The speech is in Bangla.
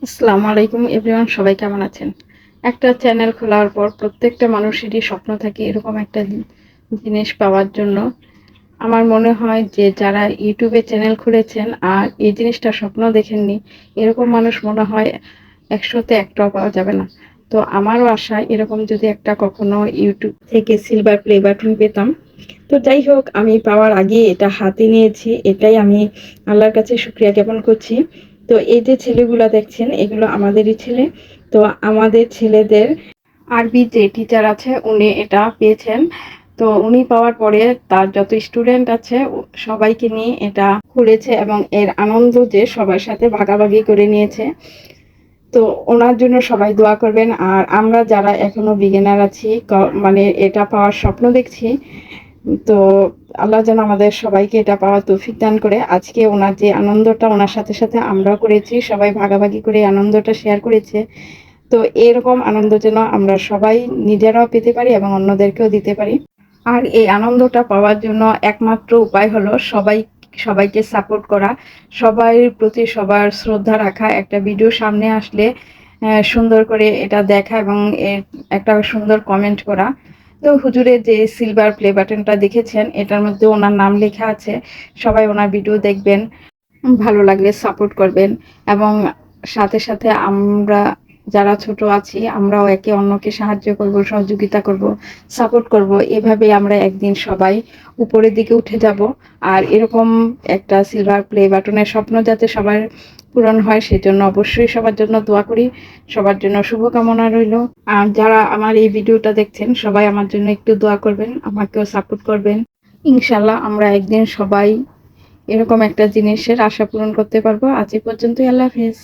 আসসালামু আলাইকুম এভরিওয়ান, সবাই কেমন আছেন? একটা চ্যানেল খোলার পর প্রত্যেকটা মানুষেরই স্বপ্ন থাকে এরকম একটা জিনিস পাওয়ার জন্য। আমার মনে হয় যে যারা ইউটিউবে চ্যানেল খুলেছেন আর এই জিনিসটা স্বপ্ন দেখেননি, এরকম মানুষ মনে হয় ১০০-তে ১টাও পাওয়া যাবে না। তো আমারও আশা এরকম যদি একটা কখনো ইউটিউব থেকে সিলভার প্লে বাটন পেতাম। তো যাই হোক, আমি পাওয়ার আগে এটা হাতে নিয়েছি, এটাই আমি আল্লাহর কাছে শুকরিয়া জ্ঞাপন করছি। তো এই যে ছেলেগুলা দেখছেন এগুলো আমাদেরই ছেলে। তো আমাদের ছেলেদের আরবি যে টিচার আছে উনি এটা পেয়েছেন। তো উনি পাওয়ার পরে তার যত স্টুডেন্ট আছে সবাইকে নিয়ে এটা খুলেছে এবং এর আনন্দ যে সবার সাথে ভাগাভাগি করে নিয়েছে। তো ওনার জন্য সবাই দোয়া করবেন। আর আমরা যারা এখনো বিগিনার আছি, মানে এটা পাওয়ার স্বপ্ন দেখছি, তো আল্লাহ যেন আমাদের সবাইকে এটা পাওয়ার তৌফিক দান করে। আজকে ওনার যে আনন্দটা ওনার সাথে সাথে আমরাও করেছি, সবাই ভাগাভাগি করে আনন্দটা শেয়ার করেছে। তো এরকম আনন্দ যেন আমরা সবাই নিজেরাও পেতে পারি এবং অন্যদেরকেও দিতে পারি। আর এই আনন্দটা পাওয়ার জন্য একমাত্র উপায় হলো সবাইকে সাপোর্ট করা, সবার প্রতি সবার শ্রদ্ধা রাখা, একটা ভিডিও সামনে আসলে সুন্দর করে এটা দেখা এবং এর একটা সুন্দর কমেন্ট করা। তো হুজুরের যে সিলভার প্লে বাটনটা দেখেছেন এটার মধ্যে ওনার নাম লেখা আছে। সবাই ওনার ভিডিও দেখবেন, ভালো লাগলে সাপোর্ট করবেন এবং সাথে সাথে আমরা যারা ছোট আছি আমরাও একে অন্যকে সাহায্য করব, সহযোগিতা করব, সাপোর্ট করব। এভাবে আমরা একদিন সবাই উপরের দিকে উঠে যাব। আর এরকম একটা সিলভার প্লে বাটনের স্বপ্ন যাতে সবার পূরণ হয় সেজন্য অবশ্যই সবার জন্য দোয়া করি, সবার জন্য শুভকামনা রইল। আর যারা আমার এই ভিডিওটা দেখছেন সবাই আমার জন্য একটু দোয়া করবেন, আমাকেও সাপোর্ট করবেন। ইনশাল্লাহ আমরা একদিন সবাই এরকম একটা জিনিসের আশা পূরণ করতে পারবো। আজ এই পর্যন্তই। আল্লাহ হাফেজ।